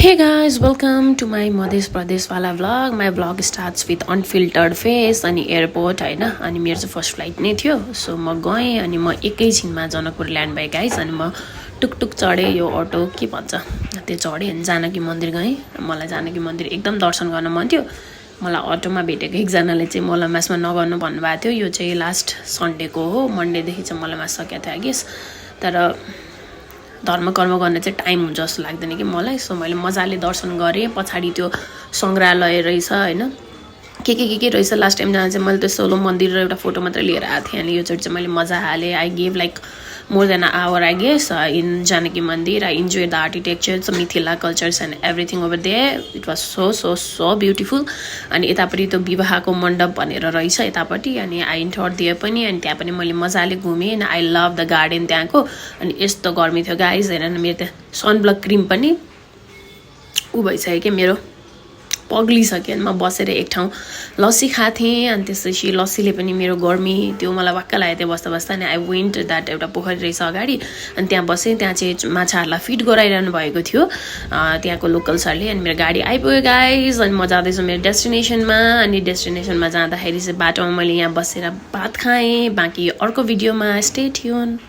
Hey guys, welcome to my Madhya Pradesh wala vlog. My vlog starts with unfiltered face अनि airport हैन अनि मेरो चाहिँ first flight नै थियो सो म गएँ अनि म एकैछिनमा जनकपुर ल्यान्ड भएँ गाइस अनि म टुकटुक चढेँ यो अटो के भन्छ त्यो चढेँ अनि जानकी मन्दिर गएँ मलाई जानकी मन्दिर एकदम दर्शन गर्न मन थियो मलाई अटोमा भेटेको एकजनाले चाहिँ मलाई मासमा नगर्नु भन्नुभएको थियो यो चाहिँ लास्ट सन्डेको हो मन्डेदेखि चाहिँ मलाई मास सकेको थियो आई गेस तर धर्म कर्म गर्न चाहिँ टाइम हुन्छ जस्तो लाग्दैन कि मलाई सो मैले मजाले दर्शन गरेँ पछाडि त्यो सङ्ग्रहालय रहेछ हैन के रहेछ लास्ट टाइम जाँदा चाहिँ मैले त्यो सोलो मन्दिर र एउटा फोटो मात्र लिएर आएको थिएँ अनि यो चोटि चाहिँ मैले मजा हालेँ I gave like more than an hour I guess in Janaki Mandir. I enjoyed the architecture, the Mithila cultures and everything over there. It was so beautiful. And यतापट्टि त्यो विवाहको मण्डप भनेर रहेछ यतापट्टि अनि I entered there पनि अनि त्यहाँ पनि मैले मजाले घुमेँ and I love the garden त्यहाँको अनि यस्तो गर्मी थियो गाइज हेर न मेरो त्यहाँ सनब्लक क्रिम पनि उ भइसक्यो के मेरो पग्लिसक्यो अनि म बसेर एक ठाउँ लस्सी खाथेँ अनि त्यसपछि लस्सीले पनि मेरो गर्मी त्यो मलाई वाक्क लागेको थियो बस्दा बस्दा अनि आई वेन्ट द्याट एउटा पोखरी रहेछ अगाडि अनि त्यहाँ बसेँ त्यहाँ चाहिँ माछाहरूलाई फिड गराइरहनु भएको थियो त्यहाँको लोकल्सहरूले अनि मेरो गाडी आइपुग्यो गाइज अनि म जाँदैछु मेरो डेस्टिनेसनमा अनि डेस्टिनेसनमा जाँदाखेरि चाहिँ बाटोमा मैले यहाँ बसेर भात खाएँ बाँकी अर्को भिडियोमा स्टे ट्युन